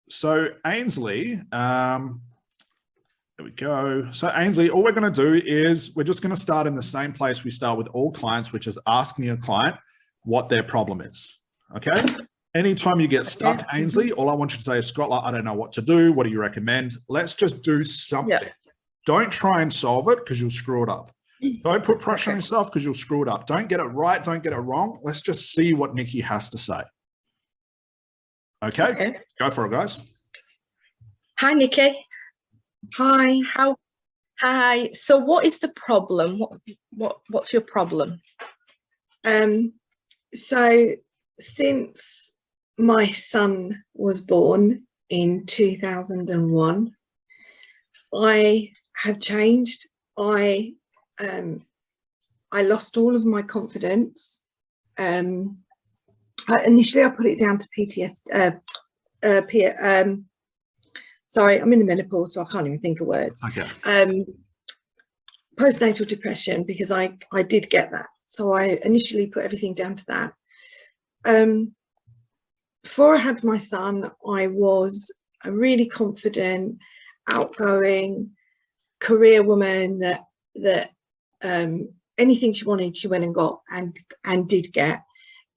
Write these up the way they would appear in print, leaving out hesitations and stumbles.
So Ainsley, there we go. So Ainsley, all we're going to do is we're just going to start in the same place we start with all clients, which is asking a client what their problem is. Okay. Anytime you get stuck, Ainsley, all I want you to say is, Scott, I don't know what to do. What do you recommend? Let's just do something. Yeah. Don't try and solve it because you'll screw it up. Don't put pressure on yourself because you'll screw it up. Don't get it right. Don't get it wrong. Let's just see what Nikki has to say. Okay. Go for it, guys. Hi, Nikki. Hi. Hi. So what is the problem? What's your problem? So since my son was born in 2001, I have changed. I lost all of my confidence. Initially, I put it down to PTSD. Sorry, I'm in the menopause, so I can't even think of words. Okay. Postnatal depression, because I did get that. So I initially put everything down to that. Before I had my son, I was a really confident, outgoing career woman that anything she wanted, she went and got and did get,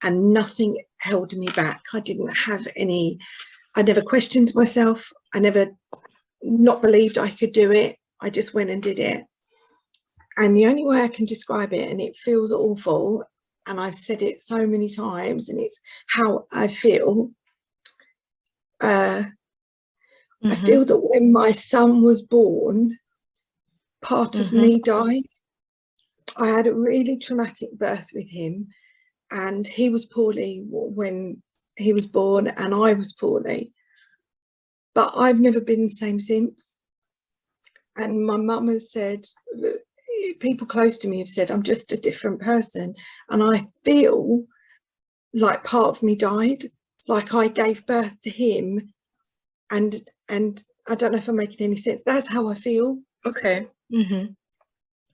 and nothing held me back. I never questioned myself. I never not believed I could do it. I just went and did it. And the only way I can describe it, and it feels awful, and I've said it so many times, and it's how I feel. I feel that when my son was born, part of me died. I had a really traumatic birth with him, and he was poorly when he was born, and I was poorly. But I've never been the same since. And my mum has said, people close to me have said, I'm just a different person. And I feel like part of me died, like I gave birth to him. And I don't know if I'm making any sense. That's how I feel. Okay.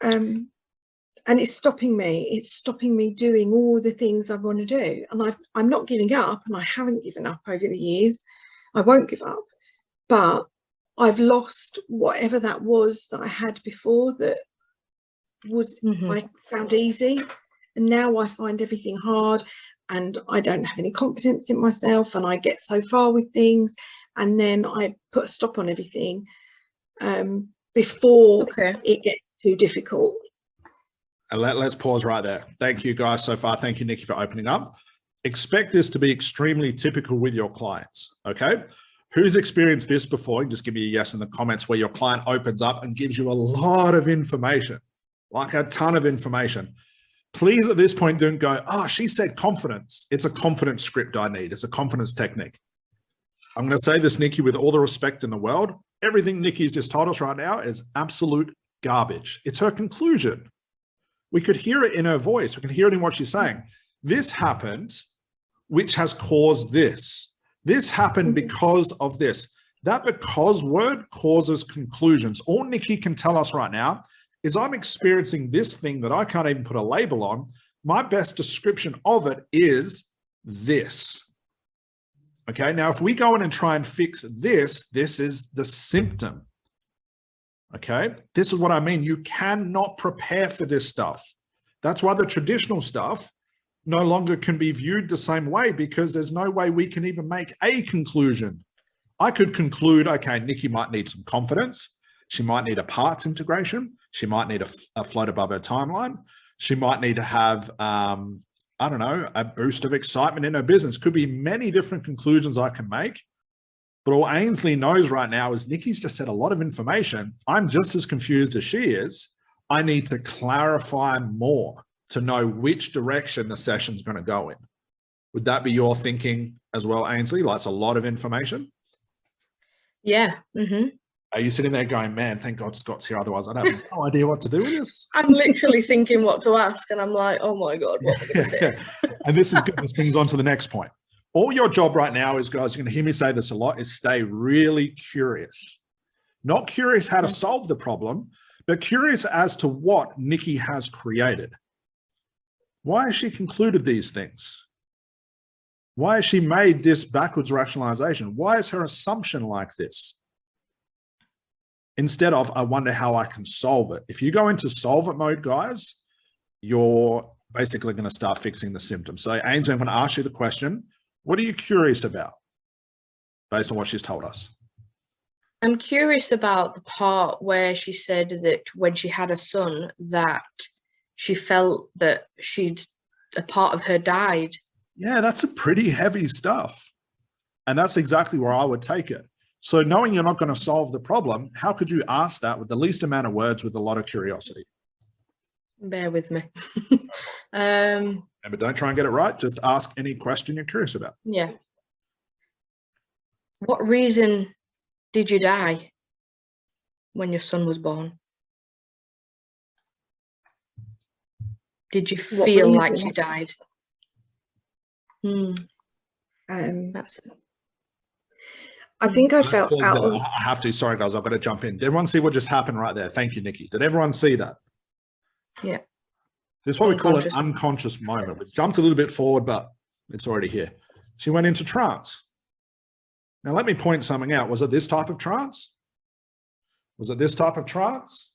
And it's stopping me. It's stopping me doing all the things I want to do. And I'm not giving up, and I haven't given up over the years. I won't give up. But I've lost whatever that was that I had before that was I found easy. And now I find everything hard, and I don't have any confidence in myself, and I get so far with things, and then I put a stop on everything before it gets too difficult. And let's pause right there. Thank you guys so far. Thank you, Nikki, for opening up. Expect this to be extremely typical with your clients, okay? Who's experienced this before? Just give me a yes in the comments, where your client opens up and gives you a lot of information, like a ton of information. Please, at this point, don't go, oh, she said confidence. It's a confidence script I need. It's a confidence technique. I'm going to say this, Nikki, with all the respect in the world. Everything Nikki's just told us right now is absolute garbage. It's her conclusion. We could hear it in her voice. We can hear it in what she's saying. This happened, which has caused this. This happened because of this. That because word causes conclusions. All Nikki can tell us right now is, I'm experiencing this thing that I can't even put a label on. My best description of it is this. Okay, now if we go in and try and fix this, this is the symptom. Okay, this is what I mean. You cannot prepare for this stuff. That's why the traditional stuff no longer can be viewed the same way, because there's no way we can even make a conclusion. I could conclude, okay, Nikki might need some confidence. She might need a parts integration. She might need a float above her timeline. She might need to have, I don't know, a boost of excitement in her business. Could be many different conclusions I can make. But all Ainsley knows right now is Nikki's just said a lot of information. I'm just as confused as she is. I need to clarify more to know which direction the session's going to go in. Would that be your thinking as well, Ainsley? Like, it's a lot of information? Yeah. Are you sitting there going, man, thank God Scott's here, otherwise I'd have no idea what to do with this? I'm literally thinking what to ask, and I'm like, oh my God, what am I going to say? And this is good. This brings on to the next point. All your job right now is, guys, you're going to hear me say this a lot, is stay really curious. Not curious how to solve the problem, but curious as to what Nikki has created. Why has she concluded these things? Why has she made this backwards rationalization? Why is her assumption like this? Instead of, I wonder how I can solve it. If you go into solve it mode, guys, you're basically going to start fixing the symptoms. So Ainsley, I'm going to ask you the question. What are you curious about based on what she's told us? I'm curious about the part where she said that when she had a son, that she felt that a part of her died. Yeah, that's a pretty heavy stuff. And that's exactly where I would take it. So knowing you're not going to solve the problem, how could you ask that with the least amount of words with a lot of curiosity? Bear with me. Remember, don't try and get it right. Just ask any question you're curious about. Yeah. What reason did you die when your son was born? Did you feel like you died? That's it. I think I felt out of... I have to, sorry guys, I've got to jump in. Did everyone see what just happened right there? Thank you, Nikki. Did everyone see that? Yeah. This is what we call an unconscious moment. We jumped a little bit forward, but it's already here. She went into trance. Now let me point something out. Was it this type of trance? Was it this type of trance?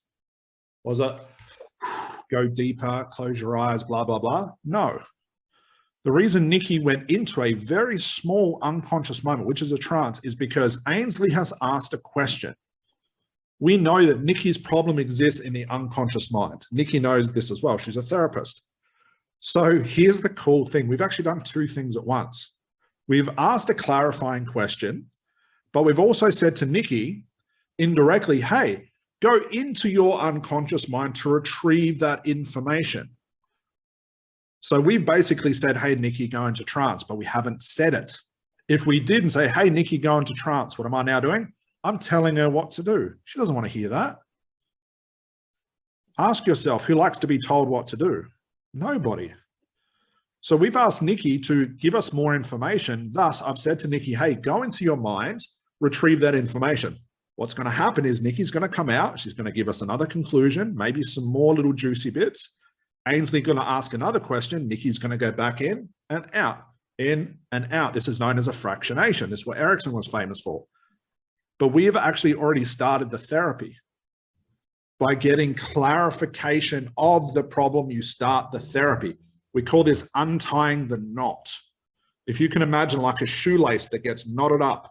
Was it go deeper, close your eyes, blah, blah, blah? No. The reason Nikki went into a very small unconscious moment, which is a trance, is because Ainsley has asked a question. We know that Nikki's problem exists in the unconscious mind. Nikki knows this as well. She's a therapist. So here's the cool thing. We've actually done two things at once. We've asked a clarifying question, but we've also said to Nikki indirectly, hey, go into your unconscious mind to retrieve that information. So we've basically said, hey, Nikki, go into trance, but we haven't said it. If we did and say, hey, Nikki, go into trance, what am I now doing? I'm telling her what to do. She doesn't want to hear that. Ask yourself, who likes to be told what to do? Nobody. So we've asked Nikki to give us more information. Thus, I've said to Nikki, hey, go into your mind, retrieve that information. What's going to happen is Nikki's going to come out. She's going to give us another conclusion, maybe some more little juicy bits. Ainsley going to ask another question. Nikki's going to go back in and out, in and out. This is known as a fractionation. This is what Erickson was famous for. But we have actually already started the therapy. By getting clarification of the problem, you start the therapy. We call this untying the knot. If you can imagine like a shoelace that gets knotted up,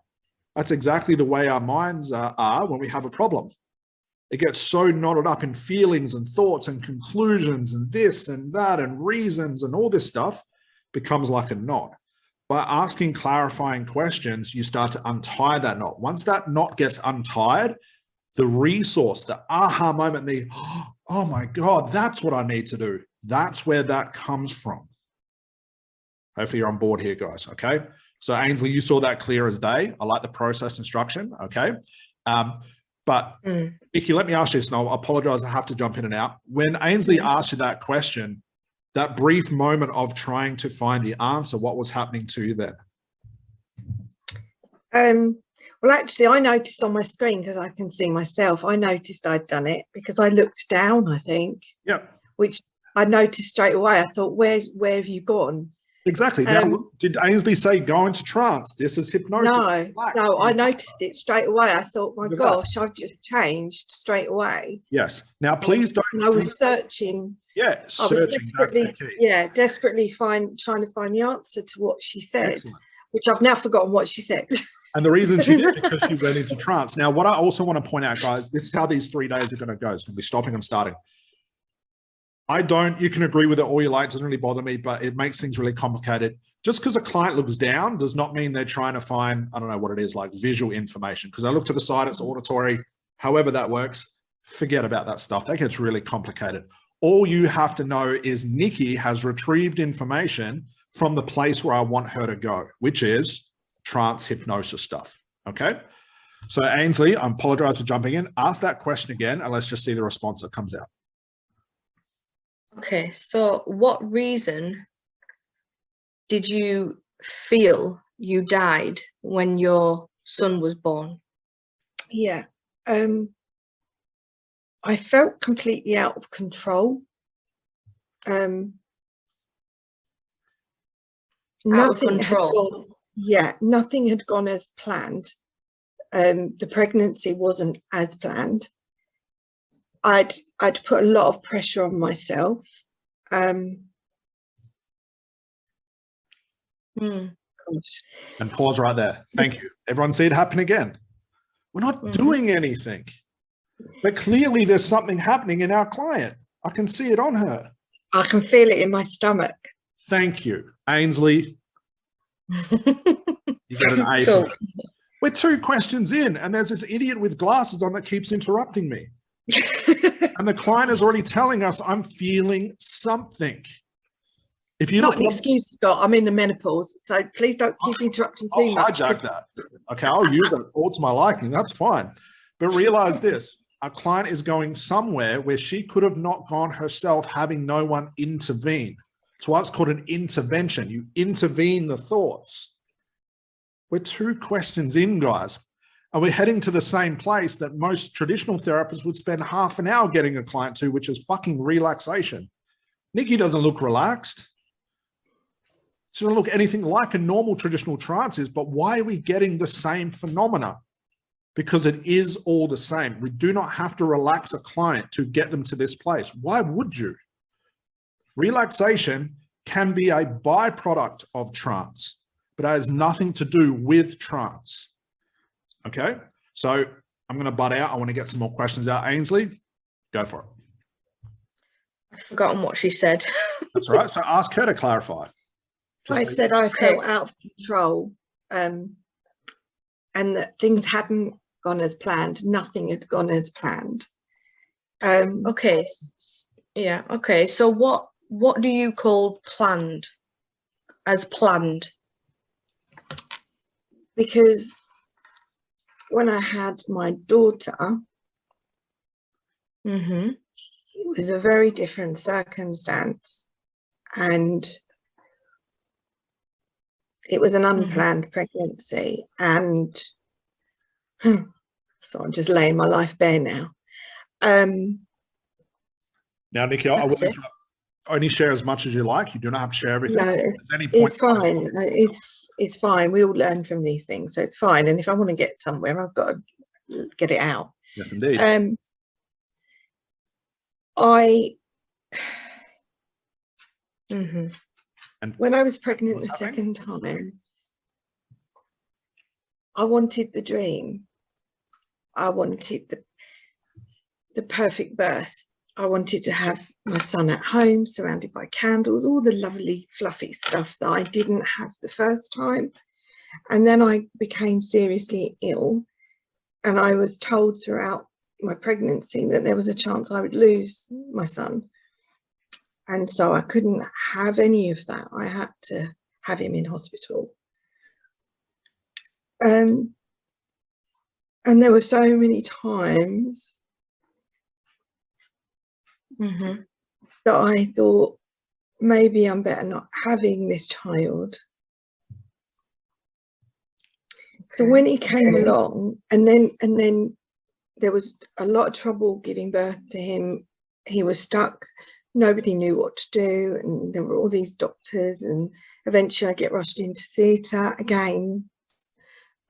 that's exactly the way our minds are when we have a problem. It gets so knotted up in feelings and thoughts and conclusions and this and that and reasons and all this stuff becomes like a knot. By asking clarifying questions, you start to untie that knot. Once that knot gets untied, the resource, the aha moment, the, oh my God, that's what I need to do. That's where that comes from. Hopefully you're on board here, guys, okay? So Ainsley, you saw that clear as day. I like the process instruction, okay? But Nikki, let me ask you this, and I'll apologize, I have to jump in and out. When Ainsley asked you that question, that brief moment of trying to find the answer, what was happening to you then? Well, actually, I noticed on my screen, because I can see myself, I noticed I'd done it because I looked down, I think. Yep. Which I noticed straight away. I thought, where have you gone? Exactly. Now, did Ainsley say go into trance? This is hypnosis. No, I noticed it straight away. I thought, my gosh, I've just changed straight away. Yes. Now, please don't. I was searching. Yeah, searching. That's the key. Yeah, desperately trying to find the answer to what she said, which I've now forgotten what she said. And the reason she did, because she went into trance. Now, what I also want to point out, guys, this is how these 3 days are going to go. It's going to be stopping and starting. You can agree with it all you like, it doesn't really bother me, but it makes things really complicated. Just because a client looks down does not mean they're trying to find, I don't know what it is, like visual information. Because I look to the side, it's auditory, however that works, forget about that stuff. That gets really complicated. All you have to know is Nikki has retrieved information from the place where I want her to go, which is trance hypnosis stuff, okay? So Ainsley, I apologize for jumping in. Ask that question again, and let's just see the response that comes out. Okay, so what reason did you feel you died when your son was born? Yeah, I felt completely out of control. nothing had control. gone, yeah, nothing had gone as planned. The pregnancy wasn't as planned. I'd put a lot of pressure on myself. Gosh. And pause right there. Thank you. Everyone see it happen again. We're not doing anything. But clearly there's something happening in our client. I can see it on her. I can feel it in my stomach. Thank you. Ainsley, you got an A Cool. for it. We're 2 questions in, and there's this idiot with glasses on that keeps interrupting me. And the client is already telling us, I'm feeling something. If you Not look, an excuse, Scott. I'm in the menopause, so please don't keep interrupting I'll too much. hijack that. Okay, I'll use it all to my liking. That's fine. But realize this, our client is going somewhere where she could have not gone herself, having no one intervene. It's why it's called an intervention. You intervene the thoughts. We're 2 questions in, guys. And we're heading to the same place that most traditional therapists would spend half an hour getting a client to, which is fucking relaxation. Nikki doesn't look relaxed. She doesn't look anything like a normal traditional trance is, but why are we getting the same phenomena? Because it is all the same. We do not have to relax a client to get them to this place. Why would you? Relaxation can be a byproduct of trance, but it has nothing to do with trance. Okay, so I'm going to butt out. I want to get some more questions out. Ainsley, go for it. I've forgotten what she said. That's right. So ask her to clarify. I said I felt out of control, and that things hadn't gone as planned. Nothing had gone as planned. Okay. Yeah. Okay. So what do you call planned? As planned? Because when I had my daughter, it was a very different circumstance, and it was an unplanned pregnancy, and so I'm just laying my life bare now. Now, Nikki, I will only share as much as you like. You do not have to share everything. No, it's fine. It's fine. We all learn from these things, so it's fine. And if I want to get somewhere, I've got to get it out. Yes, indeed. And when I was pregnant the second time, I wanted the dream. I wanted the perfect birth. I wanted to have my son at home, surrounded by candles, all the lovely, fluffy stuff that I didn't have the first time. And then I became seriously ill, and I was told throughout my pregnancy that there was a chance I would lose my son. And so I couldn't have any of that. I had to have him in hospital. And there were so many times that I thought, maybe I'm better not having this child. So when he came along, and then there was a lot of trouble giving birth to him. He was stuck. Nobody knew what to do, and there were all these doctors, and eventually I get rushed into theatre. Again,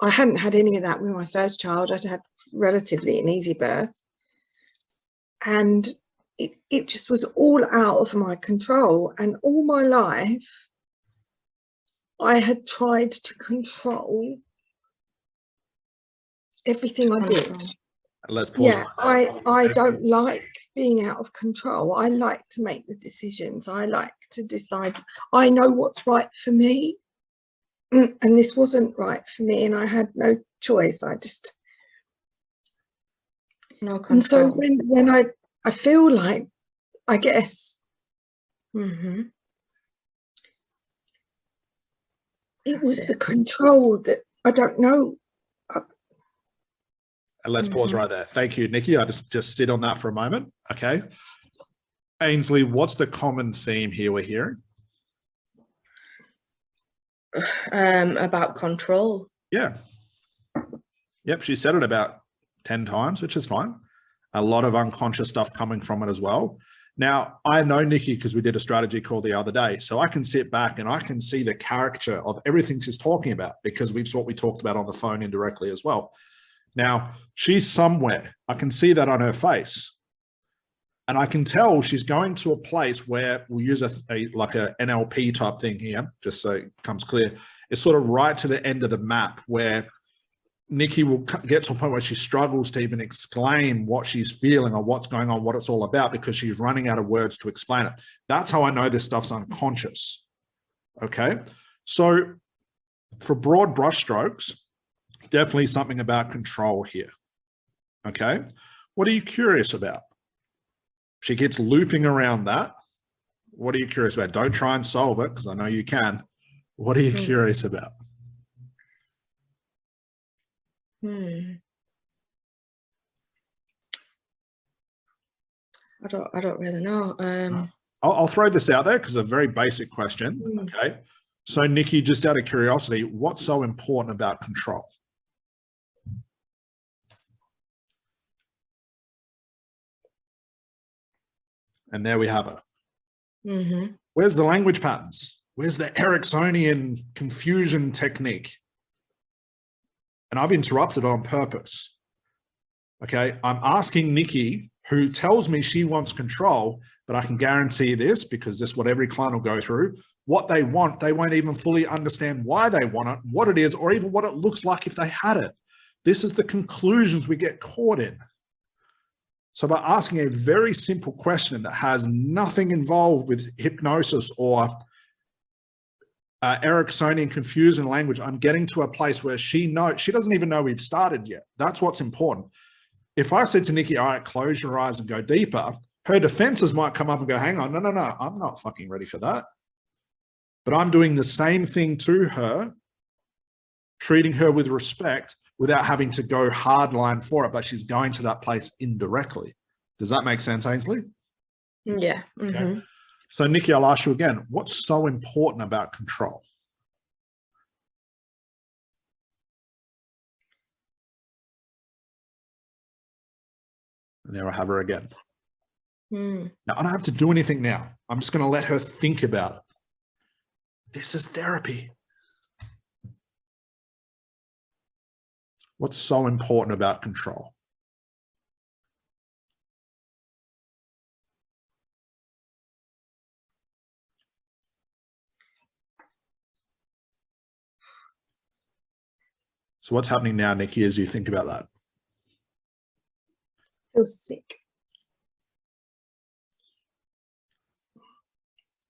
I hadn't had any of that with my first child. I'd had relatively an easy birth, and it just was all out of my control. And all my life I had tried to control everything I did. Let's pause. Yeah, I don't like being out of control. I like to make the decisions. I like to decide. I know what's right for me, and this wasn't right for me, and I had no choice. I just no control. And so when I feel like, I guess it was the control that I don't know. And let's pause right there. Thank you, Nikki. I just sit on that for a moment. Okay. Ainsley, what's the common theme here we're hearing? About control. Yeah. Yep. She said it about 10 times, which is fine. A lot of unconscious stuff coming from it as well. Now, I know Nikki because we did a strategy call the other day. So I can sit back and I can see the character of everything she's talking about, because it's what we talked about on the phone indirectly as well. Now, she's somewhere. I can see that on her face. And I can tell she's going to a place where we'll use like a NLP type thing here, just so it comes clear. It's sort of right to the end of the map where Nikki will get to a point where she struggles to even explain what she's feeling or what's going on, what it's all about, because she's running out of words to explain it. That's how I know this stuff's unconscious. Okay. So for broad brushstrokes, definitely something about control here. Okay. What are you curious about? She keeps looping around that. What are you curious about? Don't try and solve it, because I know you can. What are you curious about? I don't really know. I'll throw this out there because it's a very basic question. Okay. So Nikki, just out of curiosity, what's so important about control? And there we have it. Where's the language patterns? Where's the Ericksonian confusion technique? And I've interrupted on purpose. Okay, I'm asking Nikki, who tells me she wants control, but I can guarantee this, because this is what every client will go through. What they want, they won't even fully understand why they want it, what it is, or even what it looks like if they had it. This is the conclusions we get caught in. So by asking a very simple question that has nothing involved with hypnosis or Ericksonian confusion language, I'm getting to a place where she doesn't even know we've started yet. That's what's important. If I said to Nikki, all right, close your eyes and go deeper, her defenses might come up and go, hang on, no, I'm not fucking ready for that. But I'm doing the same thing to her, treating her with respect without having to go hardline for it, but she's going to that place indirectly. Does that make sense, Ainsley? Yeah. Okay. So Nikki, I'll ask you again, what's so important about control? And there I have her again. Now, I don't have to do anything now. I'm just going to let her think about it. This is therapy. What's so important about control? So what's happening now, Nikki, as you think about that? I feel sick.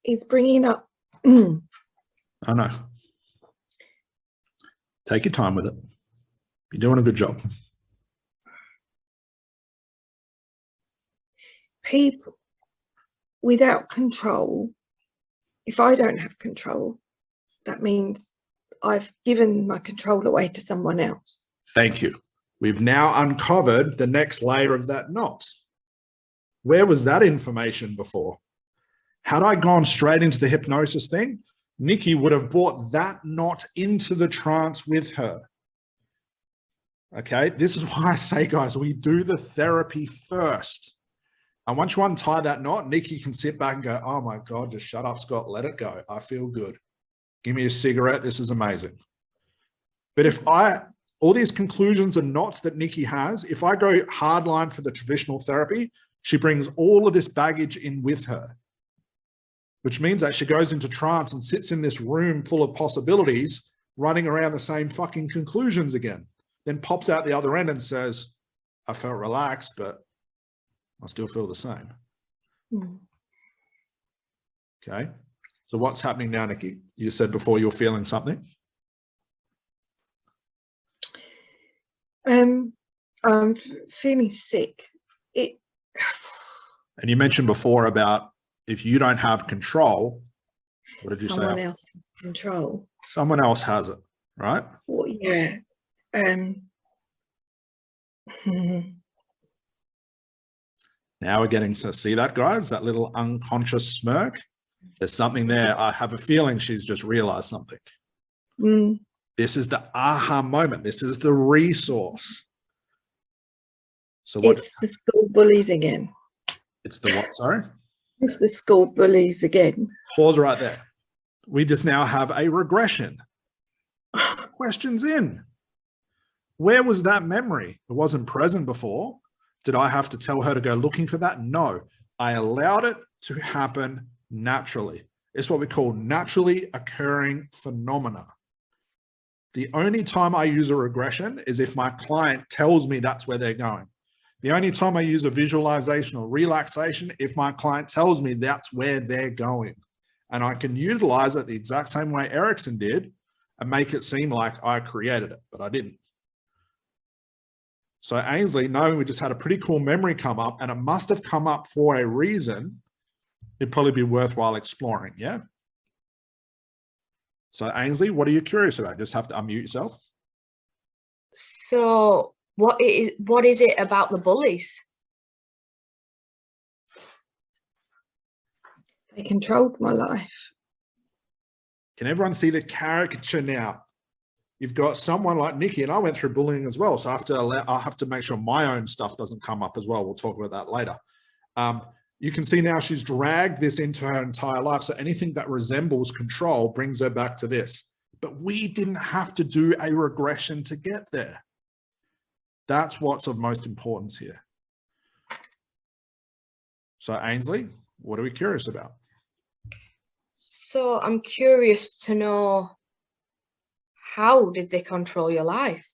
It's bringing up. I know. Take your time with it. You're doing a good job. People without control, if I don't have control, that means I've given my control away to someone else. Thank you. We've now uncovered the next layer of that knot. Where was that information before? Had I gone straight into the hypnosis thing, Nikki would have brought that knot into the trance with her. Okay, this is why I say, guys, we do the therapy first. And once you untie that knot, Nikki can sit back and go, oh my God, just shut up, Scott, let it go. I feel good. Give me a cigarette. This is amazing. But if all these conclusions and knots that Nikki has, if I go hardline for the traditional therapy, she brings all of this baggage in with her, which means that she goes into trance and sits in this room full of possibilities, running around the same fucking conclusions again, then pops out the other end and says, I felt relaxed, but I still feel the same. Okay. So what's happening now, Nikki? You said before you're feeling something. I'm feeling sick. And you mentioned before about if you don't have control, what did you say? Someone else has control. Someone else has it, right? Well, yeah. Now we're getting to see that, guys, that little unconscious smirk. There's something there. I have a feeling she's just realized something. This is the aha moment. This is the resource. So what? It's the school bullies again. It's the what, sorry? It's the school bullies again. Pause right there. We just now have a regression. Questions in. Where was that memory? It wasn't present before. Did I have to tell her to go looking for that? No. I allowed it to happen naturally. It's what we call naturally occurring phenomena. The only time I use a regression is if my client tells me that's where they're going. The only time I use a visualization or relaxation, if my client tells me that's where they're going. And I can utilize it the exact same way Erickson did and make it seem like I created it, but I didn't. So Ainsley, knowing we just had a pretty cool memory come up, and it must have come up for a reason, it'd probably be worthwhile exploring, yeah? So Ainsley, what are you curious about? Just have to unmute yourself. So what is it about the bullies? They controlled my life. Can everyone see the caricature now? You've got someone like Nikki, and I went through bullying as well. So I have to make sure my own stuff doesn't come up as well. We'll talk about that later. You can see now she's dragged this into her entire life. So anything that resembles control brings her back to this. But we didn't have to do a regression to get there. That's what's of most importance here. So Ainsley, what are we curious about? So I'm curious to know, how did they control your life?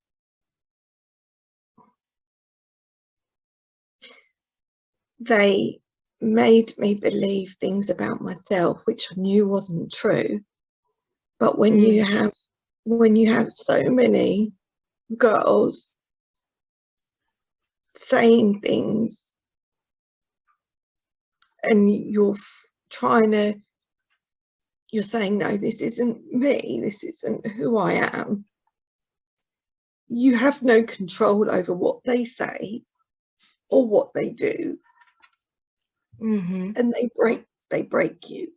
They made me believe things about myself which I knew wasn't true. But when you have so many girls saying things and you're saying, no, this isn't me, this isn't who I am, you have no control over what they say or what they do. Mm-hmm. And they break you.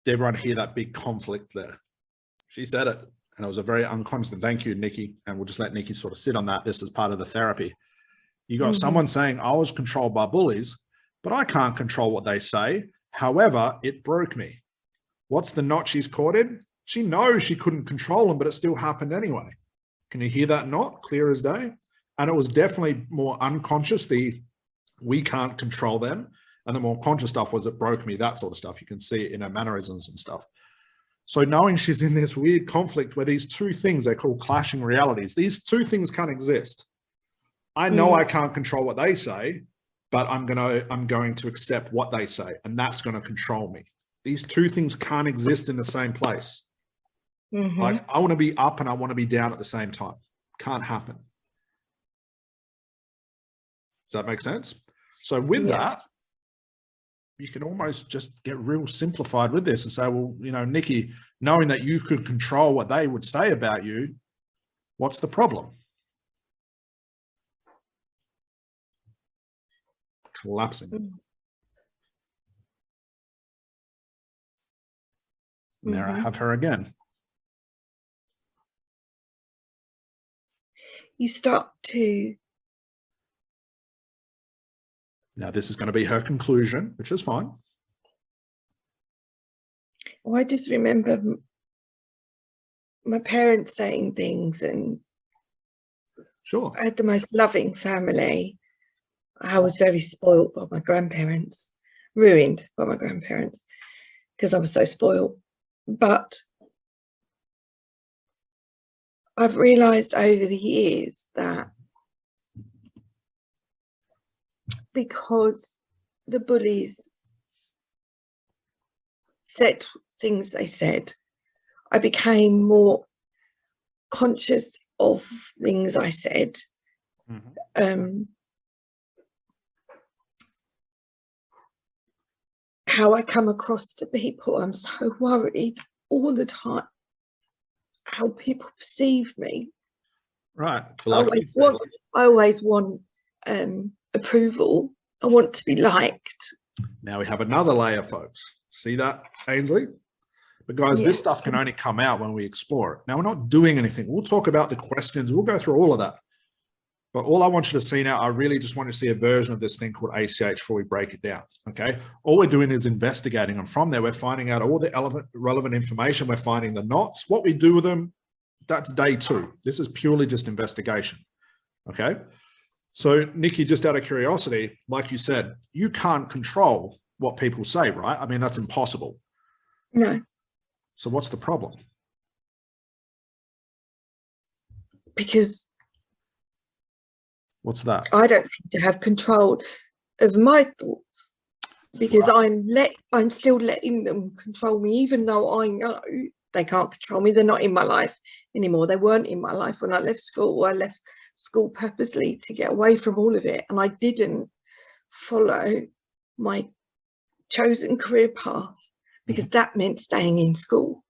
Did everyone hear that big conflict there? She said it, and it was a very unconscious. Thank you, Nikki. And we'll just let Nikki sort of sit on that. This is part of the therapy. You got someone saying, I was controlled by bullies, but I can't control what they say. However, it broke me. What's the knot she's caught in? She knows she couldn't control them, but it still happened anyway. Can you hear that knot? Clear as day. And it was definitely more unconscious, we can't control them. And the more conscious stuff was it broke me, that sort of stuff. You can see it in her mannerisms and stuff. So knowing she's in this weird conflict where these two things, they call clashing realities. These two things can't exist. I know I can't control what they say, but I'm going to accept what they say, and that's going to control me. These two things can't exist in the same place. Like I want to be up and I want to be down at the same time. Can't happen. Does that make sense? So with that, you can almost just get real simplified with this and say, well, you know, Nikki, knowing that you could control what they would say about you, what's the problem? Collapsing. And there I have her again. You start to... Now, this is going to be her conclusion, which is fine. Well, I just remember my parents saying things, and Sure. I had the most loving family. I was very spoiled by my grandparents, ruined by my grandparents because I was so spoiled. But I've realised over the years that because the bullies said things they said, I became more conscious of things I said. How I come across to people. I'm so worried all the time how people perceive me. Right. I always want approval. I want to be liked. Now we have another layer, folks. See that, Ainsley? But guys, this stuff can only come out when we explore it. Now, we're not doing anything. We'll talk about the questions. We'll go through all of that. But all I want you to see now, I really just want you to see a version of this thing called ACH before we break it down, okay? All we're doing is investigating, and from there, we're finding out all the relevant information. We're finding the knots. What we do with them, that's day 2. This is purely just investigation, okay? So, Nikki, just out of curiosity, like you said, you can't control what people say, right? I mean, that's impossible. No. So what's the problem? Because what's that? I don't seem to have control of my thoughts, because Right. I'm still letting them control me, even though I know they can't control me. They're not in my life anymore. They weren't in my life when I left school. I left school purposely to get away from all of it, and I didn't follow my chosen career path because that meant staying in school.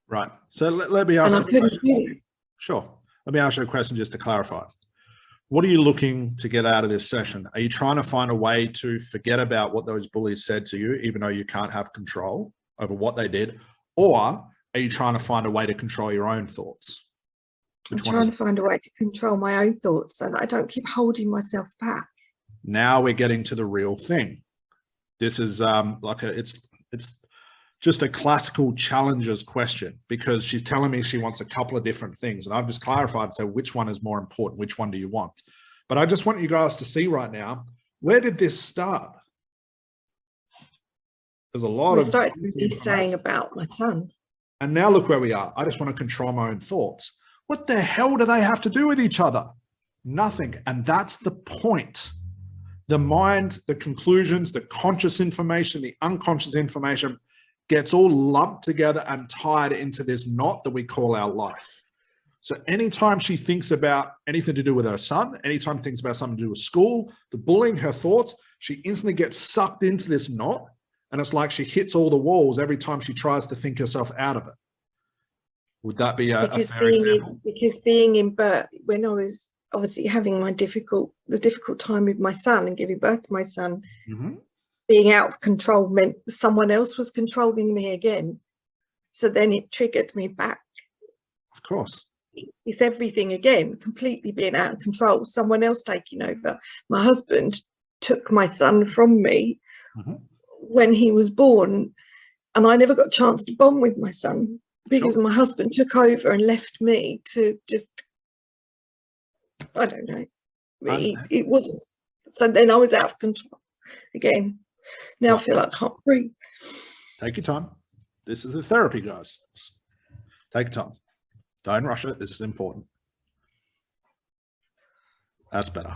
Right. So let me ask And I you a couldn't question. do it. Sure. Let me ask you a question just to clarify. What are you looking to get out of this session? Are you trying to find a way to forget about what those bullies said to you, even though you can't have control over what they did? Or are you trying to find a way to control your own thoughts? I'm trying to find a way to control my own thoughts so that I don't keep holding myself back. Now we're getting to the real thing. This is it's just a classical challenger's question, because she's telling me she wants a couple of different things, and I've just clarified and said, which one is more important? Which one do you want? But I just want you guys to see right now, where did this start? There's a lot We of started with me saying about my son. And now look where we are. I just want to control my own thoughts. What the hell do they have to do with each other? Nothing. And that's the point. The mind, the conclusions, the conscious information, the unconscious information gets all lumped together and tied into this knot that we call our life. So anytime she thinks about anything to do with her son, anytime she thinks about something to do with school, the bullying, her thoughts, she instantly gets sucked into this knot. And it's like she hits all the walls every time she tries to think herself out of it. Would that be a fair example? Because being in birth, when I was obviously having the difficult time with my son and giving birth to my son, being out of control meant someone else was controlling me again. So then it triggered me back. Of course. It's everything again, completely being out of control, someone else taking over. My husband took my son from me when he was born, and I never got a chance to bond with my son because my husband took over and left me to just, I don't know. It wasn't. So then I was out of control again. Now I feel like I can't breathe. Take your time. This is a therapy, guys. Just take your time. Don't rush it. This is important. That's better.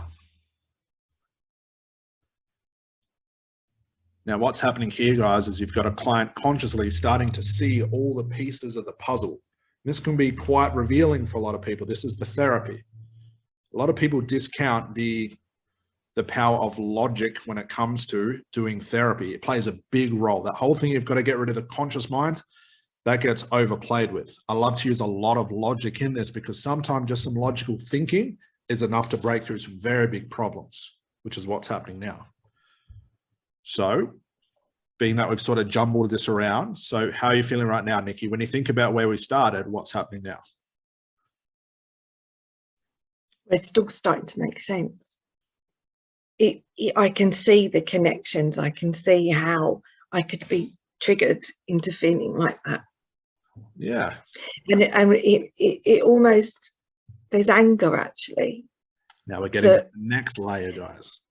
Now, what's happening here, guys, is you've got a client consciously starting to see all the pieces of the puzzle. This can be quite revealing for a lot of people. This is the therapy. A lot of people discount the power of logic when it comes to doing therapy. It plays a big role. That whole thing, you've got to get rid of the conscious mind, that gets overplayed with. I love to use a lot of logic in this because sometimes just some logical thinking is enough to break through some very big problems, which is what's happening now. So being that we've sort of jumbled this around, so how are you feeling right now, Nikki? When you think about where we started, what's happening now? It's still starting to make sense. I can see the connections. I can see how I could be triggered into feeling like that. Yeah. And it almost, there's anger actually. Now we're getting to the next layer, guys.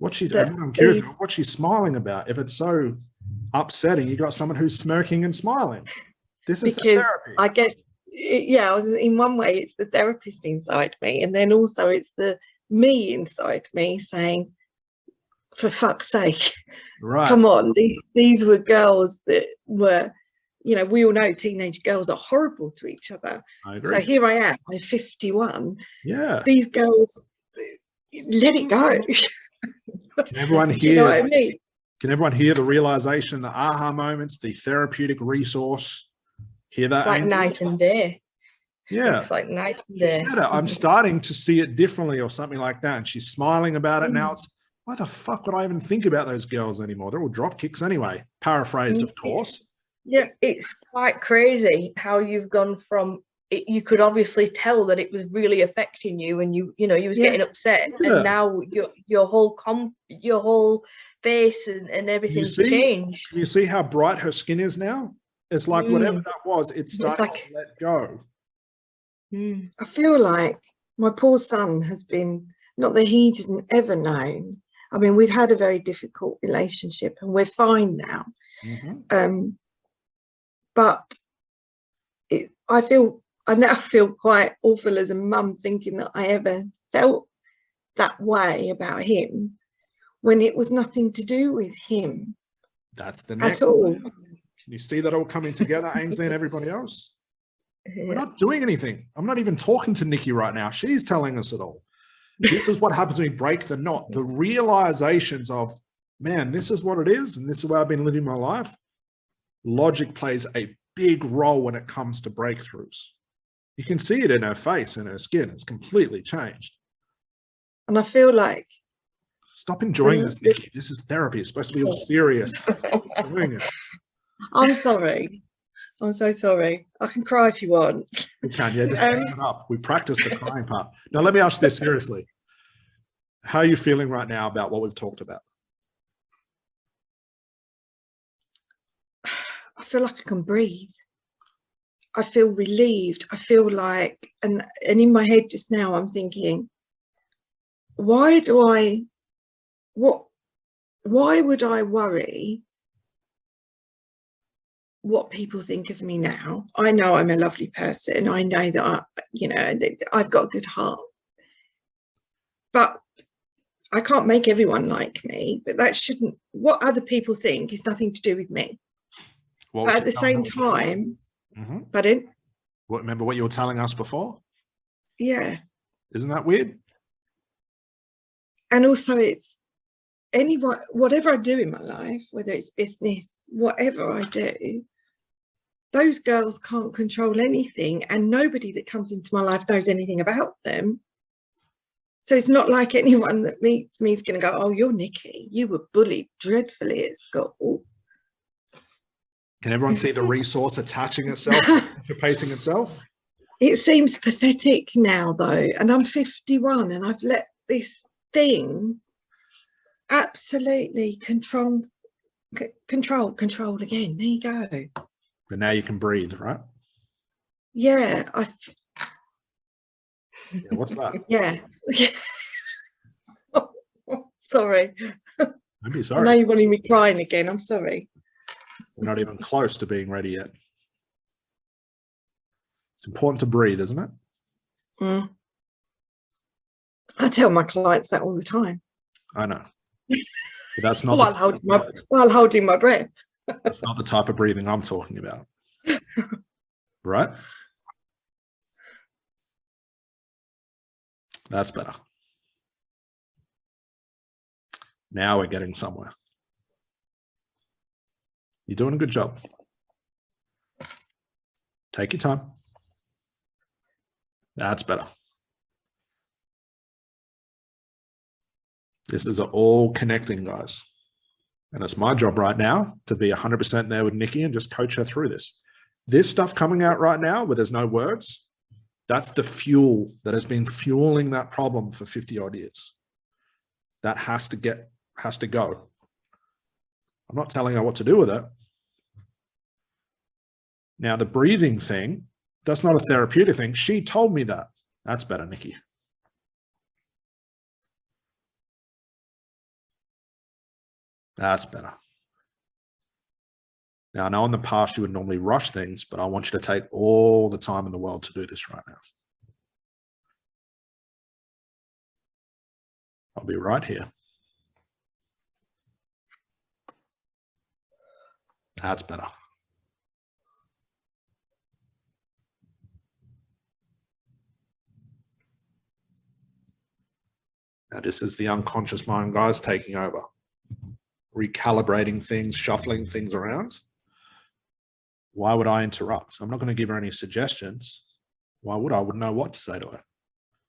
I'm curious what she's smiling about. If it's so upsetting, you got someone who's smirking and smiling. This is because the therapy. I guess, in one way it's the therapist inside me, and then also it's the me inside me saying, for fuck's sake, right, come on, these were girls that were, we all know teenage girls are horrible to each other. I agree. So here I am, I'm 51. Yeah. These girls, let it go. Can everyone hear? Do you know what I mean? Can everyone hear the realization, the aha moments, the therapeutic resource? Hear that? Like Angel? night and day. Yeah. It's like night and day. She said it, I'm starting to see it differently or something like that. And she's smiling about it now. It's, why the fuck would I even think about those girls anymore? They're all drop kicks anyway. Paraphrased, of course. Yeah, it's quite crazy how you've gone from you could obviously tell that it was really affecting you, and you was getting upset, and now your whole face and everything's changed. Can you see how bright her skin is now? It's like whatever that was, it's starting to let go. I feel like my poor son has been, not that he didn't ever know. I mean, we've had a very difficult relationship and we're fine now. But I now feel quite awful as a mum, thinking that I ever felt that way about him when it was nothing to do with him. That's the next at all. Can you see that all coming together, Ainsley and everybody else? We're not doing anything. I'm not even talking to Nikki right now. She's telling us it all. This is what happens when we break the knot. The realizations of, man, this is what it is, and this is where I've been living my life. Logic plays a big role when it comes to breakthroughs. You can see it in her face and her skin. It's completely changed. And I feel like... Stop enjoying this, Nikki. This is therapy. It's supposed to be all serious. Doing it. I'm sorry. I'm so sorry. I can cry if you want. You can, yeah, just hang it up. We practice the crying part. Now, let me ask this seriously. How are you feeling right now about what we've talked about? I feel like I can breathe. I feel relieved. I feel like, and in my head just now, I'm thinking, why would I worry what people think of me now? I know I'm a lovely person. I know that I've got a good heart, but I can't make everyone like me. But that shouldn't, what other people think is nothing to do with me. But at the same time, pardon? Remember what you were telling us before? Yeah. Isn't that weird? And also it's anyone, whatever I do in my life, whether it's business, whatever I do, those girls can't control anything, and nobody that comes into my life knows anything about them. So it's not like anyone that meets me is going to go, oh, you're Nikki, you were bullied dreadfully at school. Can everyone see the resource attaching itself, pacing itself? It seems pathetic now, though, and I'm 51 and I've let this thing absolutely control again. There you go. But now you can breathe, right? Yeah. Yeah, what's that? Yeah. Sorry. Don't be sorry. I know you wanted me crying again. I'm sorry. We're not even close to being ready yet. It's important to breathe, isn't it? I tell my clients that all the time. I know. But that's not while holding my breath. That's not the type of breathing I'm talking about. Right? That's better. Now we're getting somewhere. You're doing a good job. Take your time. That's better. This is all connecting, guys. And it's my job right now to be 100% there with Nikki and just coach her through this. This stuff coming out right now where there's no words, that's the fuel that has been fueling that problem for 50 odd years. That has to go. I'm not telling her what to do with it. Now, the breathing thing, that's not a therapeutic thing. She told me that. That's better, Nikki. That's better. Now, I know in the past you would normally rush things, but I want you to take all the time in the world to do this right now. I'll be right here. That's better. Now, this is the unconscious mind, guys, taking over. Recalibrating things, shuffling things around. Why would I interrupt? I'm not going to give her any suggestions. Why would I? I wouldn't know what to say to her.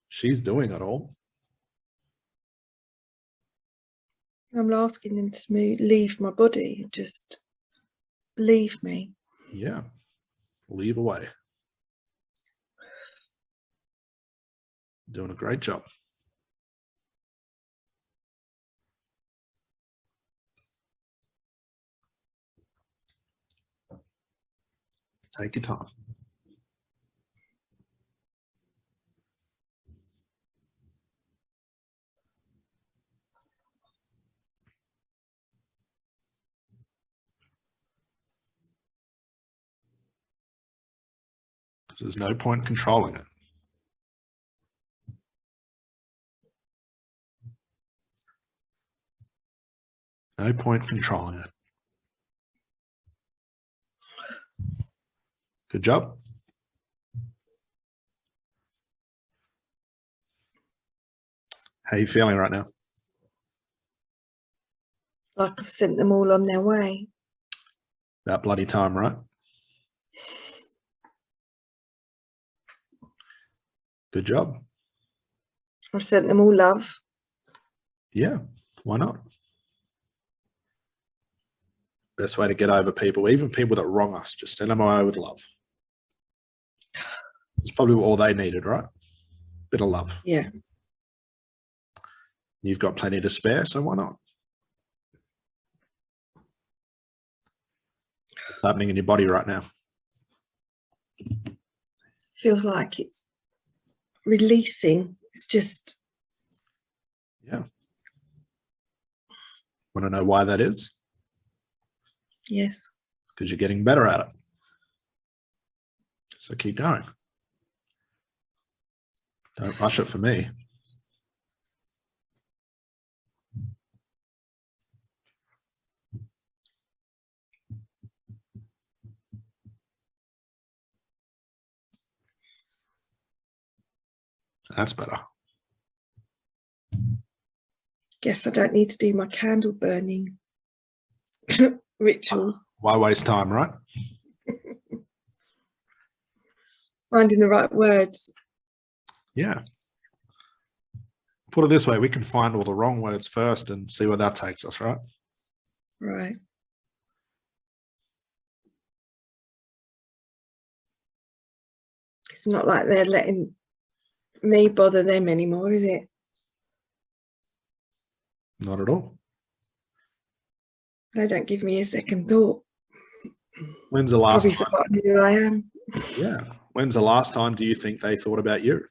She's doing it all. I'm asking them to leave my body, just leave me. Yeah, leave away. Doing a great job. Take your time. Because there's no point controlling it. No point controlling it. Good job. How are you feeling right now? Like I've sent them all on their way. About bloody time, right? Good job. I've sent them all love. Yeah, why not? Best way to get over people, even people that wrong us, just send them away with love. It's probably all they needed, right? Bit of love. Yeah. You've got plenty to spare, so why not? What's happening in your body right now? Feels like it's releasing. It's just. Yeah. Want to know why that is? Yes. Because you're getting better at it. So keep going. Don't rush it for me. That's better. Guess I don't need to do my candle burning rituals. Why waste time, right? Finding the right words. Yeah. Put it this way, we can find all the wrong words first and see where that takes us, right? Right. It's not like they're letting me bother them anymore, is it? Not at all. They don't give me a second thought. When's the last Probably time? forgotten who I am. Yeah. When's the last time do you think they thought about you?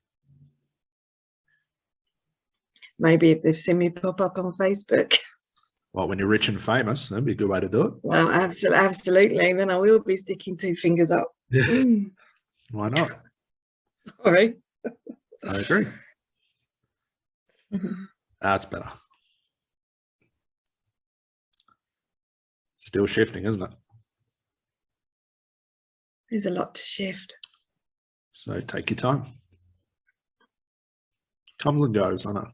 Maybe if they've seen me pop up on Facebook. Well, when you're rich and famous, that'd be a good way to do it. Well, absolutely. Then I will be sticking two fingers up. Yeah. Why not? Sorry. I agree. That's better. Still shifting, isn't it? There's a lot to shift. So take your time. Comes and goes, I know.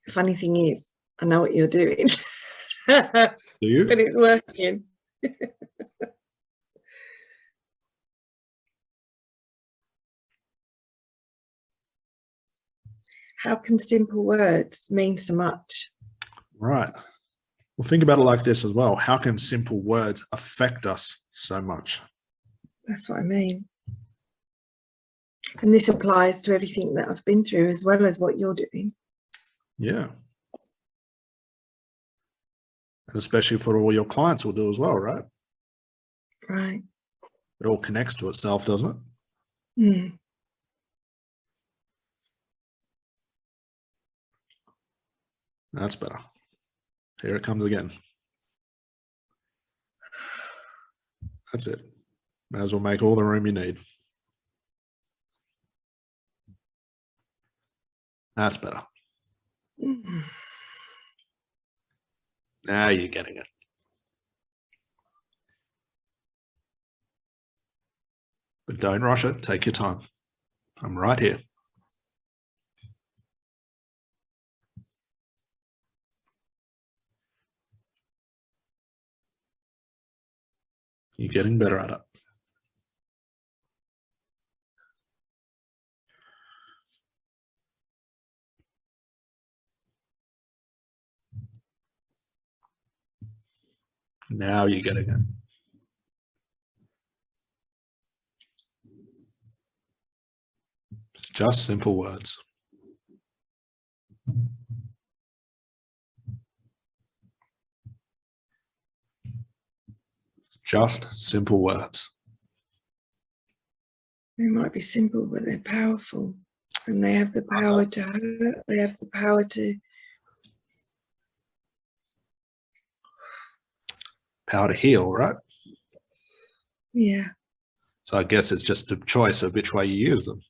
Funny thing is, I know what you're doing. Do you? But it's working. How can simple words mean so much? Right. Well, think about it like this as well. How can simple words affect us so much? That's what I mean. And this applies to everything that I've been through as well as what you're doing. Yeah. And especially for all your clients will do as well, right? Right. It all connects to itself, doesn't it? Mm. That's better. Here it comes again. That's it. May as well make all the room you need. That's better. Mm. Now you're getting it. But don't rush it. Take your time. I'm right here. You're getting better at it. Now you're getting it. Just simple words. Just simple words. They might be simple, but they're powerful. And they have the power to hurt. They have the power to... Power to heal, right? Yeah, So I guess it's just a choice of which way you use them.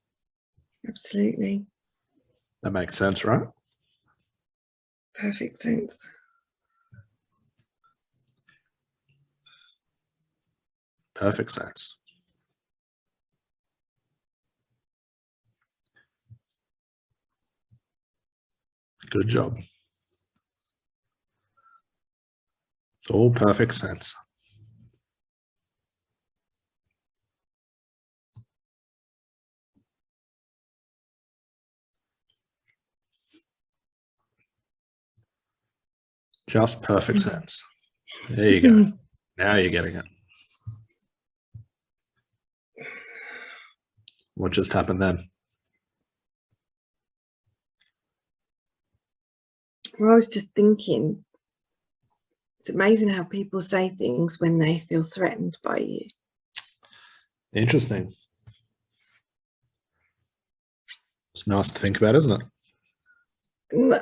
absolutely. That makes sense, right? Perfect sense. Perfect sense. Good job. It's all perfect sense. Just perfect sense. There you go. Now you're getting it. What just happened then? Well, I was just thinking, it's amazing how people say things when they feel threatened by you. Interesting. It's nice to think about, isn't it?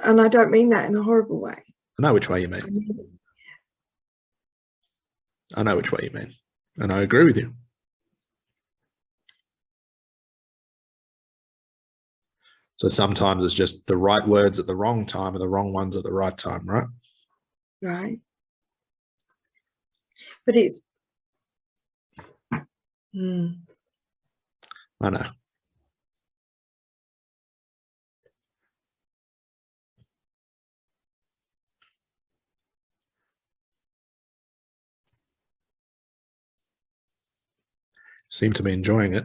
And I don't mean that in a horrible way. I know which way you I mean. mean, I know which way you mean. And I agree with you. So sometimes it's just the right words at the wrong time and the wrong ones at the right time, right? right. But it's... I know. Seem to be enjoying it.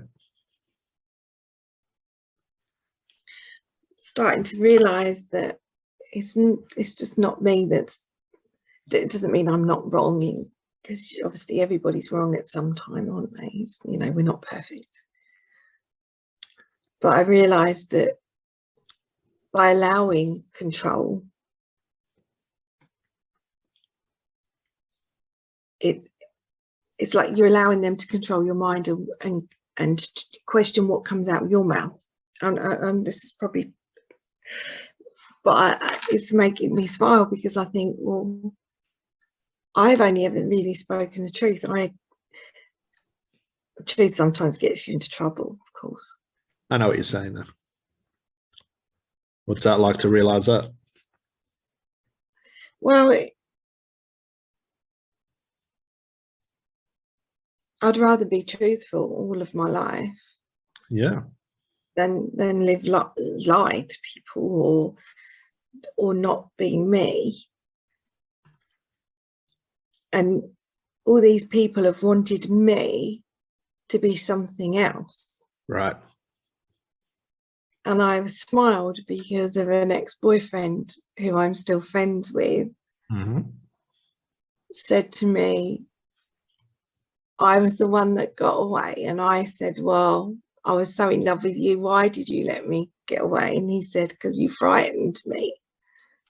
Starting to realize that it's just not me. It doesn't mean I'm not wrong, because obviously everybody's wrong at some time, aren't they? You know, we're not perfect. But I realized that by allowing control, it's like you're allowing them to control your mind and question what comes out of your mouth. And this is probably, but it's making me smile, because I think, well, I've only ever really spoken the truth. The truth sometimes gets you into trouble, of course. I know what you're saying there. What's that like to realize that? Well, I'd rather be truthful all of my life Yeah. than lie to people or not be me. And all these people have wanted me to be something else. Right. And I've smiled because of an ex-boyfriend who I'm still friends with, said to me, I was the one that got away. And I said, well, I was so in love with you. Why did you let me get away? And he said, because you frightened me.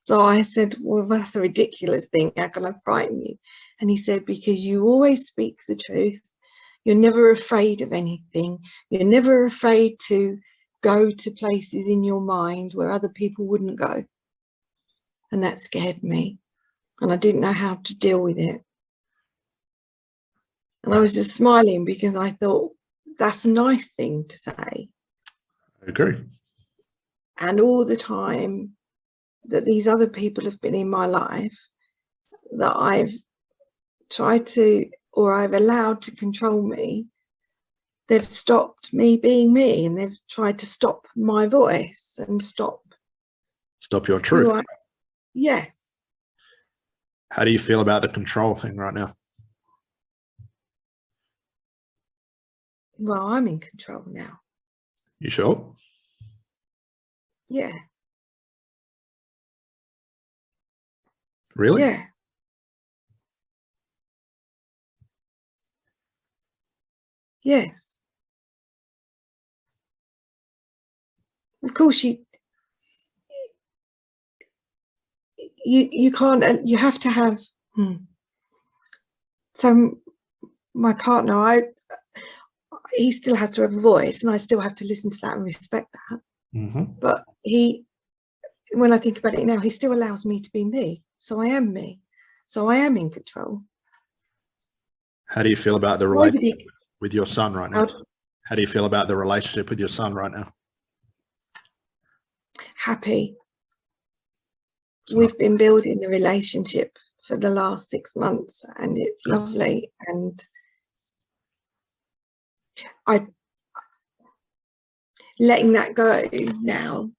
So I said, well, that's a ridiculous thing. How can I frighten you? And he said, because you always speak the truth. You're never afraid of anything. You're never afraid to go to places in your mind where other people wouldn't go. And that scared me. And I didn't know how to deal with it. And I was just smiling because I thought, that's a nice thing to say. I agree. And all the time that these other people have been in my life that I've tried to, or I've allowed to control me, they've stopped me being me, and they've tried to stop my voice and stop your truth. Yes. How do you feel about the control thing right now? Well, I'm in control now. You sure? Yeah. Really? Yeah. Yes. Of course, you can't. You have to have. So my partner, he still has to have a voice, and I still have to listen to that and respect that. But when I think about it now, he still allows me to be me. So I am me. So I am in control. How do you feel about the relationship with your son right now? How do you feel about the relationship with your son right now? Happy. We've been building a relationship for the last 6 months, and it's lovely. And letting that go now.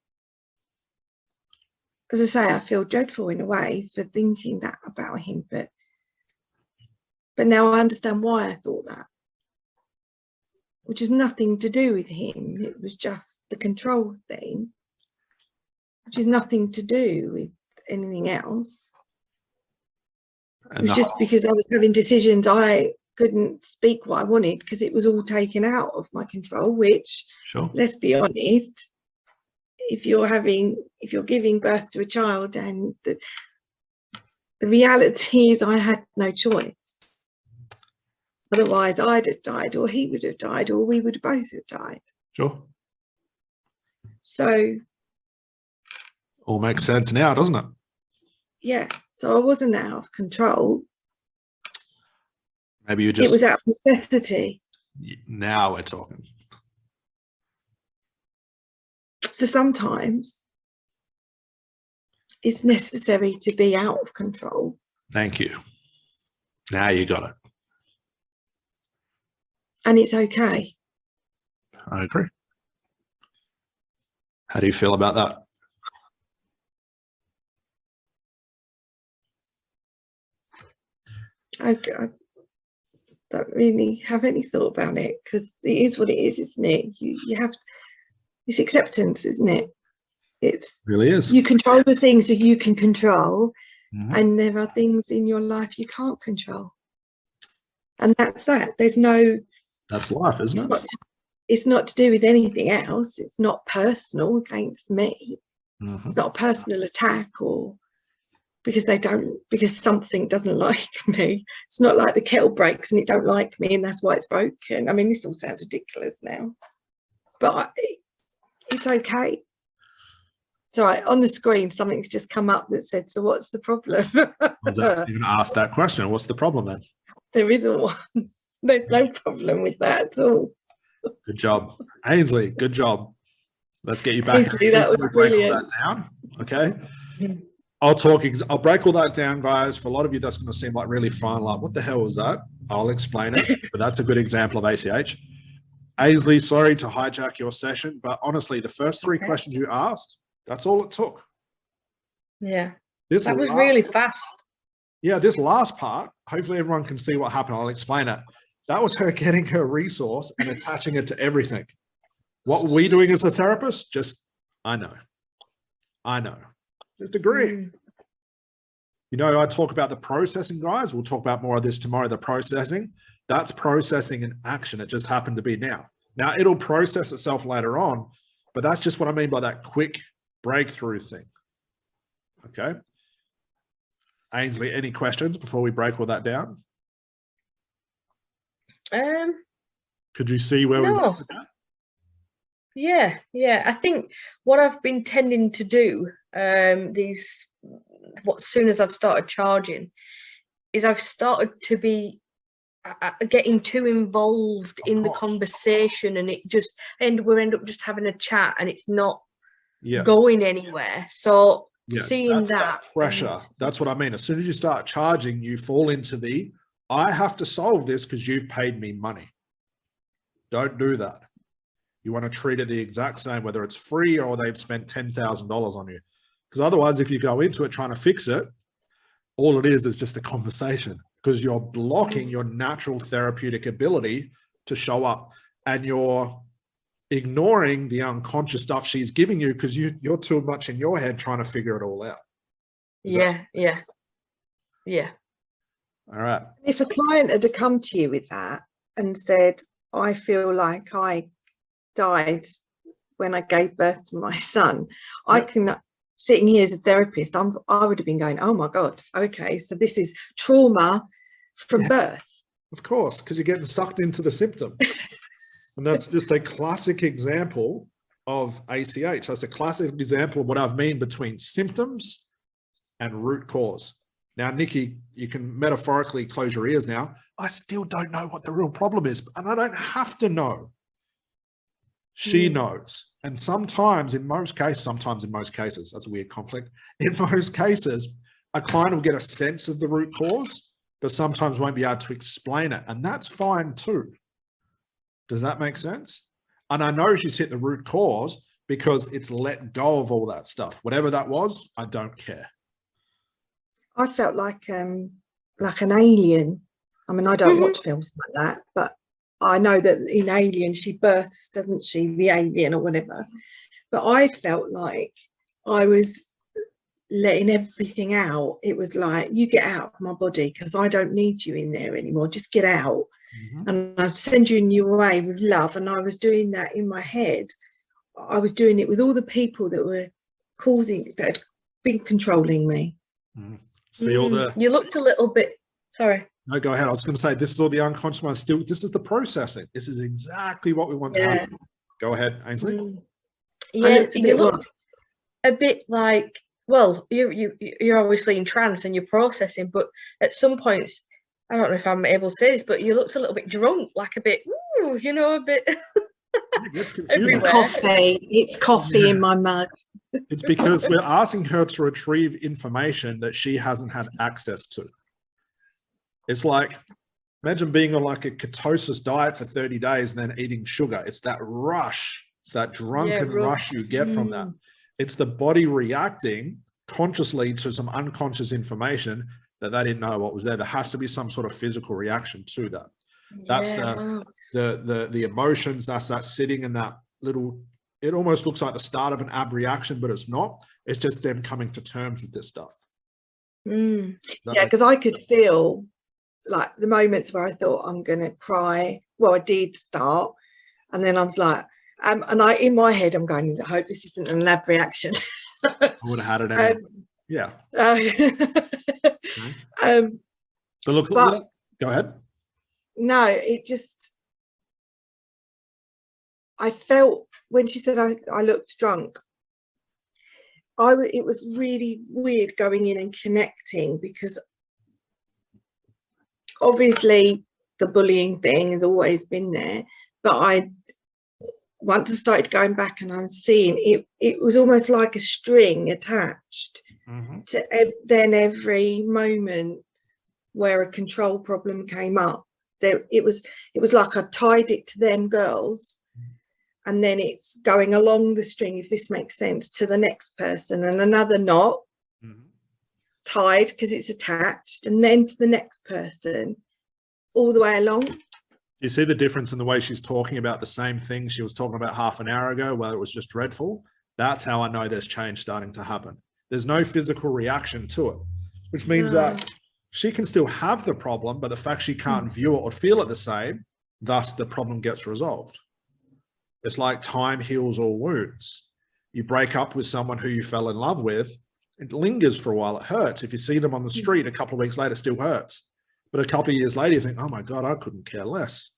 As I say, I feel dreadful in a way for thinking that about him, but now I understand why I thought that, which has nothing to do with him. It was just the control thing, which is nothing to do with anything else. It was just because I was having decisions, I couldn't speak what I wanted because it was all taken out of my control, which, let's be honest, if you're giving birth to a child, and the reality is I had no choice. Otherwise I'd have died, or he would have died, or we would both have died. Sure. So all makes sense now, doesn't it? Yeah. So I wasn't out of control. Maybe you just... It was out of necessity. Now we're talking. So sometimes it's necessary to be out of control. Thank you. Now you got it. And it's okay. I agree. How do you feel about that? I don't really have any thought about it, because it is what it is, isn't it? You have, it's acceptance, isn't it? It really is. You control the things that you can control, and there are things in your life you can't control, and that's that. There's no... That's life, isn't it? It's not to do with anything else. It's not personal against me. It's not a personal attack, or because something doesn't like me. It's not like the kettle breaks and it don't like me and that's why it's broken. I mean, this all sounds ridiculous now, but it's okay. So on the screen, something's just come up that said, so what's the problem? I was actually going to ask that question. What's the problem then? There isn't one. There's no problem with that at all. Good job. Ainsley, good job. Let's get you back. Ainsley, that was brilliant. That down, okay? I'll break all that down, guys. For a lot of you, that's going to seem like really fun. Like, what the hell was that? I'll explain it, but that's a good example of ACH. Ainsley, sorry to hijack your session, but honestly, the first three questions you asked, that's all it took. Yeah. That was really fast. Yeah, this last part, hopefully everyone can see what happened. I'll explain it. That was her getting her resource and attaching it to everything. What were we doing as a therapist? Just, I know. Just agreeing. You know, I talk about the processing, guys. We'll talk about more of this tomorrow, the processing. That's processing in action. It just happened to be now. Now, it'll process itself later on, but that's just what I mean by that quick breakthrough thing. Okay? Ainsley, any questions before we break all that down? Could you see where we went with that? Yeah. I think what I've been tending to do, soon as I've started charging, is I've started to be getting too involved in the conversation, and we end up just having a chat, and it's not going anywhere. So seeing that pressure, that's what I mean. As soon as you start charging, you fall into the I have to solve this because you've paid me money. Don't do that. You want to treat it the exact same, whether it's free or they've spent $10,000 on you. Because otherwise, if you go into it trying to fix it, all it is just a conversation, because you're blocking your natural therapeutic ability to show up, and you're ignoring the unconscious stuff she's giving you because you're too much in your head trying to figure it all out. Yeah. All right. If a client had come to you with that and said, I feel like I died when I gave birth to my son, I can, sitting here as a therapist, I would have been going, oh my God, okay, so this is trauma from birth. Of course, because you're getting sucked into the symptom. And that's just a classic example of ACH. That's a classic example of what I've mean between symptoms and root cause. Now, Nikki, you can metaphorically close your ears now. I still don't know what the real problem is, and I don't have to know. She knows. And sometimes in most cases, that's a weird conflict. In most cases, a client will get a sense of the root cause, but sometimes won't be able to explain it. And that's fine too. Does that make sense? And I know she's hit the root cause because it's let go of all that stuff. Whatever that was, I don't care. I felt like an alien. I mean, I don't watch films like that, but I know that in Alien, she births, doesn't she, the alien or whatever. But I felt like I was letting everything out. It was like, you get out of my body because I don't need you in there anymore. Just get out. And I'd send you in your way with love. And I was doing that in my head. I was doing it with all the people that were that had been controlling me. See all the... You looked a little bit... Sorry. No, go ahead. I was going to say, this is all the unconscious mind. Still, this is the processing. This is exactly what we want to happen. Go ahead, Ainsley. Yeah, you looked a bit like, well, you're obviously in trance and you're processing, but at some points, I don't know if I'm able to say this, but you looked a little bit drunk, like a bit, ooh, you know, a bit... It's coffee in my mug. It's because we're asking her to retrieve information that she hasn't had access to. It's like, imagine being on like a ketosis diet for 30 days and then eating sugar. It's that rush, it's that drunken rush you get from that. It's the body reacting consciously to some unconscious information that they didn't know what was there. There has to be some sort of physical reaction to that. That's the emotions. That's that sitting in that little, it almost looks like the start of an ab-reaction, but it's not. It's just them coming to terms with this stuff. Yeah, because I could feel like the moments where I thought I'm going to cry. Well, I did start. And then I was like, and in my head, I'm going, I hope this isn't an ab reaction. I would have had it anyway. Yeah. But look, go ahead. No, it just, I felt when she said I looked drunk, it was really weird going in and connecting, because obviously the bullying thing has always been there, but once I started going back and I'm seeing it was almost like a string attached to then every moment where a control problem came up. It was like I tied it to them girls, and then it's going along the string, if this makes sense, to the next person, and another knot tied because it's attached, and then to the next person, all the way along. You see the difference in the way she's talking about the same thing she was talking about half an hour ago, where it was just dreadful? That's how I know there's change starting to happen. There's no physical reaction to it, which means that she can still have the problem, but the fact she can't view it or feel it the same, thus the problem gets resolved. It's like time heals all wounds. You break up with someone who you fell in love with, it lingers for a while, it hurts. If you see them on the street a couple of weeks later, it still hurts. But a couple of years later, you think, oh my God, I couldn't care less.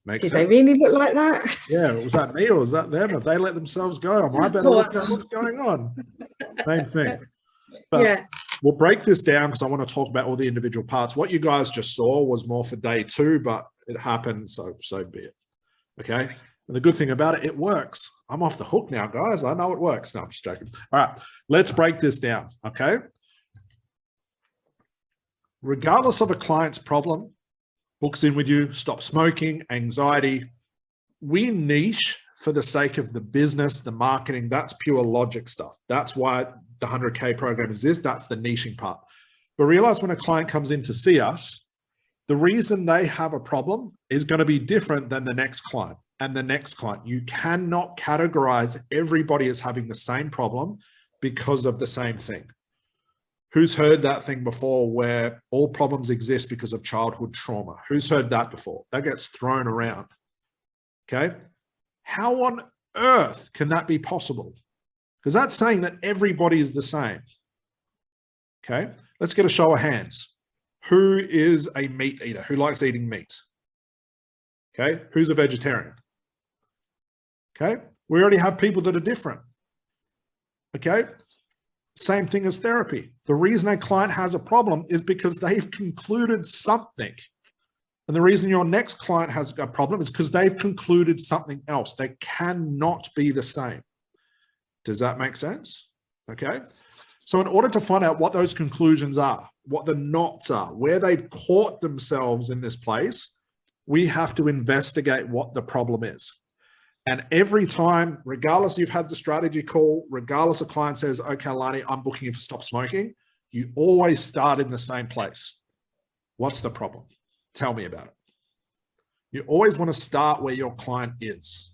Makes sense. Did they really look like that? Yeah, was that me or was that them? Have they let themselves go? Am I better looking? What's going on? Same thing. But we'll break this down because I want to talk about all the individual parts. What you guys just saw was more for day 2, but it happened, so be it. Okay? And the good thing about it, it works. I'm off the hook now, guys. I know it works. No, I'm just joking. All right, let's break this down, okay? Regardless of a client's problem, books in with you, stop smoking, anxiety, we niche for the sake of the business, the marketing. That's pure logic stuff. That's why the 100K program exists. That's the niching part. But realize when a client comes in to see us, the reason they have a problem is going to be different than the next client and the next client. You cannot categorize everybody as having the same problem because of the same thing. Who's heard that thing before where all problems exist because of childhood trauma? Who's heard that before? That gets thrown around, okay? How on earth can that be possible? Because that's saying that everybody is the same. Okay, let's get a show of hands. Who is a meat eater? Who likes eating meat? Okay, who's a vegetarian? Okay, we already have people that are different. Okay, same thing as therapy. The reason a client has a problem is because they've concluded something. And the reason your next client has a problem is because they've concluded something else. They cannot be the same. Does that make sense? Okay. So in order to find out what those conclusions are, what the knots are, where they've caught themselves in this place, we have to investigate what the problem is. And every time, regardless you've had the strategy call, regardless a client says, okay, Lani, I'm booking you for stop smoking, you always start in the same place. What's the problem? Tell me about it. You always want to start where your client is.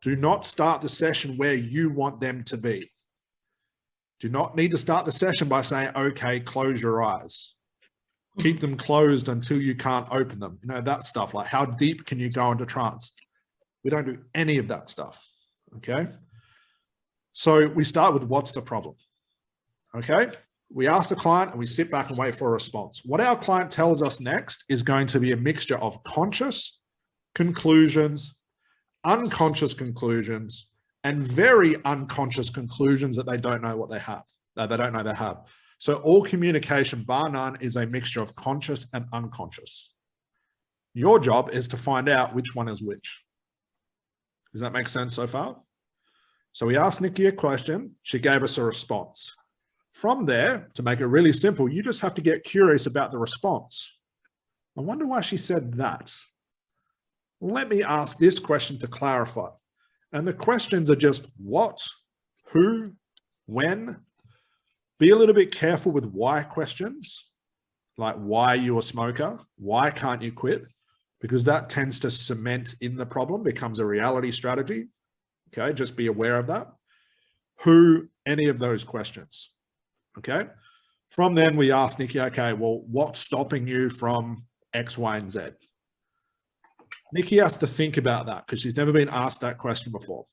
Do not start the session where you want them to be. Do not need to start the session by saying, okay, close your eyes. Keep them closed until you can't open them. You know, that stuff, like how deep can you go into trance? We don't do any of that stuff, okay? So we start with what's the problem, okay? We ask the client and we sit back and wait for a response. What our client tells us next is going to be a mixture of conscious conclusions, unconscious conclusions, and very unconscious conclusions that they don't know what they have, that they don't know they have. So all communication, bar none, is a mixture of conscious and unconscious. Your job is to find out which one is which. Does that make sense so far? So we asked Nikki a question. She gave us a response. From there, to make it really simple, you just have to get curious about the response. I wonder why she said that. Let me ask this question to clarify. And the questions are just what, who, when. Be a little bit careful with why questions, like why are you a smoker? Why can't you quit? Because that tends to cement in the problem, becomes a reality strategy. Okay, just be aware of that. Who, any of those questions. Okay, from then we asked Nikki, okay, well, what's stopping you from X, Y, and Z? Nikki has to think about that because she's never been asked that question before.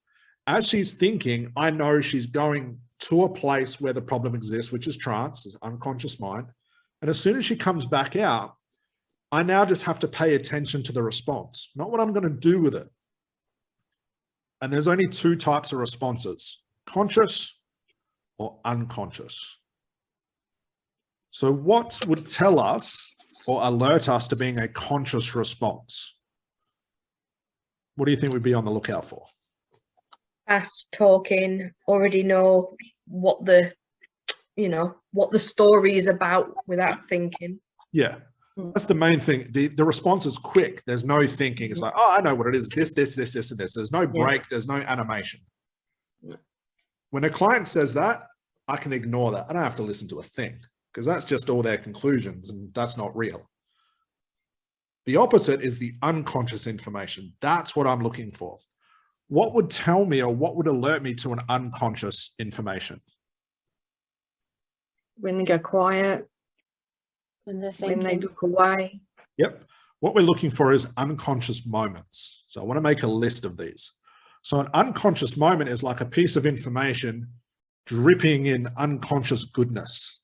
As she's thinking, I know she's going to a place where the problem exists, which is trance, is unconscious mind. And as soon as she comes back out, I now just have to pay attention to the response, not what I'm going to do with it. And there's only two types of responses, conscious or unconscious. So what would tell us or alert us to being a conscious response? What do you think we'd be on the lookout for? Fast talking, already know what the, what the story is about without thinking. Yeah, that's the main thing. The response is quick. There's no thinking. It's like, oh, I know what it is. This, and this. There's no break. There's no animation. When a client says that, I can ignore that. I don't have to listen to a thing because that's just all their conclusions and that's not real. The opposite is the unconscious information. That's what I'm looking for. What would tell me or what would alert me to an unconscious information? When they go quiet, when they look away. Yep. What we're looking for is unconscious moments. So I want to make a list of these. So an unconscious moment is like a piece of information dripping in unconscious goodness.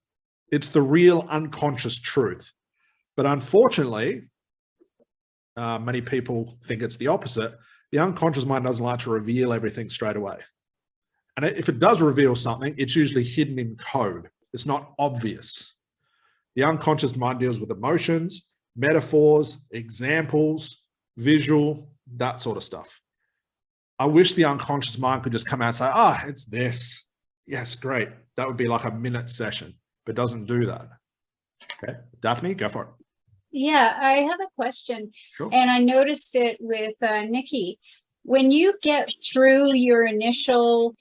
It's the real unconscious truth. But unfortunately, many people think it's the opposite. The unconscious mind doesn't like to reveal everything straight away. And if it does reveal something, it's usually hidden in code. It's not obvious. The unconscious mind deals with emotions, metaphors, examples, visual, that sort of stuff. I wish the unconscious mind could just come out and say, ah, it's this. Yes, great. That would be like a minute session, but it doesn't do that. Okay, Daphne, go for it. Yeah, I have a question. Sure. And I noticed it with Nikki. When you get through your initial,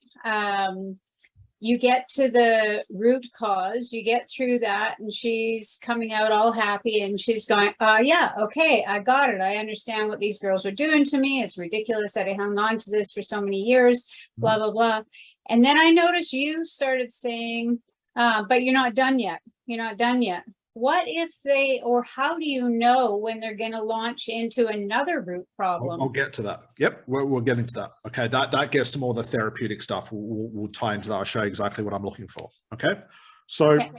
you get to the root cause, you get through that, and she's coming out all happy and she's going, yeah, okay, I got it. I understand what these girls are doing to me. It's ridiculous that I hung on to this for so many years, blah, blah, blah. And then I noticed you started saying, but you're not done yet. You're not done yet. what if they, or how do you know when they're going to launch into another root problem? I'll get to that. Yep, we're getting to that. Okay, that gets to more of the therapeutic stuff. We'll tie into that. I'll show you exactly what I'm looking for. Okay, so Okay.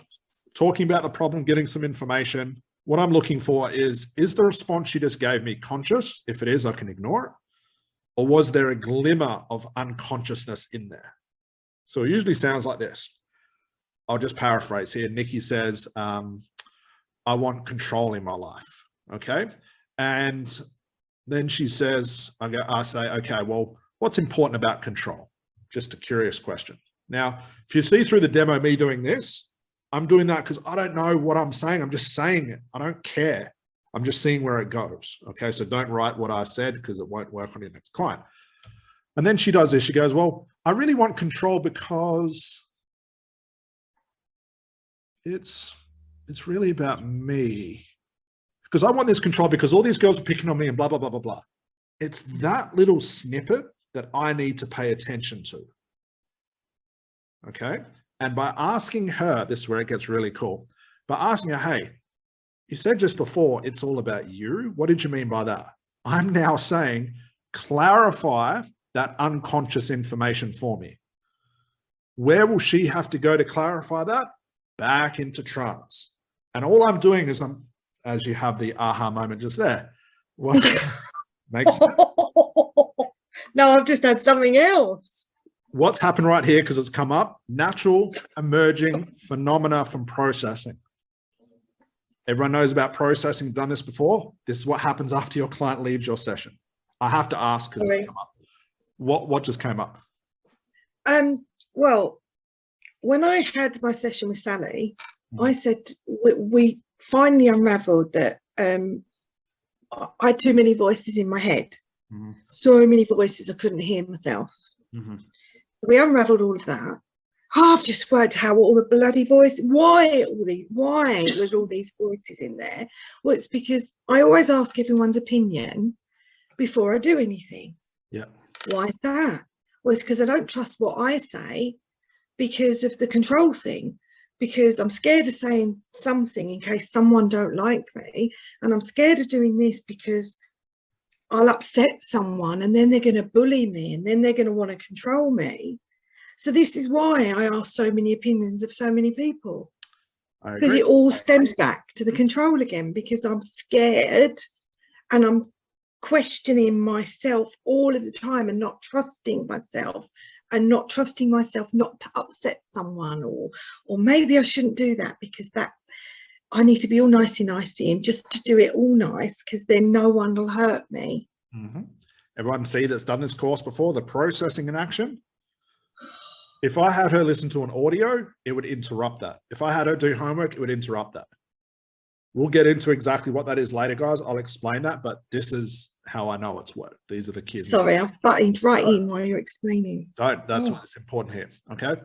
talking about the problem, getting some information. What I'm looking for is the response she just gave me conscious? If it is, I can ignore it. Or was there a glimmer of unconsciousness in there? So it usually sounds like this. I'll just paraphrase here. Nikki says, I want control in my life. Okay. And then she says, I say, okay, well, what's important about control? Just a curious question. Now, if you see through the demo, me doing this, I'm doing that because I don't know what I'm saying. I'm just saying it. I don't care. I'm just seeing where it goes. Okay. So don't write what I said because it won't work on your next client. And then she does this. She goes, well, I really want control because it's really about me. Because I want this control because all these girls are picking on me and blah, blah, blah, blah, blah. It's that little snippet that I need to pay attention to. Okay. And by asking her, this is where it gets really cool. By asking her, hey, you said just before, it's all about you. What did you mean by that? I'm now saying, clarify that unconscious information for me. Where will she have to go to clarify that? Back into trance. And all I'm doing is as you have the aha moment just there. What makes sense? No, I've just had something else. What's happened right here, because it's come up, natural emerging phenomena from processing. Everyone knows about processing, done this before. This is what happens after your client leaves your session. I have to ask because it's come up. What just came up? Well, when I had my session with Sally, I said we finally unraveled that I had too many voices in my head. So many voices I couldn't hear myself. We unraveled all of that. I've just worked out all the bloody voice. Why with all these voices in there? Well, it's because I always ask everyone's opinion before I do anything. Yeah. Why is that? Well, it's because I don't trust what I say because of the control thing, because I'm scared of saying something in case someone don't like me, and I'm scared of doing this because I'll upset someone and then they're going to bully me and then they're going to want to control me. So this is why I ask so many opinions of so many people, because it all stems back to the control again, because I'm scared and I'm questioning myself all of the time and not trusting myself not to upset someone, or maybe I shouldn't do that because that I need to be all nicey and just to do it all nice because then no one will hurt me. Everyone see that's done this course before, the processing in action? If I had her listen to an audio, it would interrupt that. If I had her do homework, it would interrupt that. We'll get into exactly what that is later, guys. I'll explain that, but this is how I know it's worked. These are the kids. Sorry, I've butted right in while you're explaining. Don't. That's why it's important here. Okay.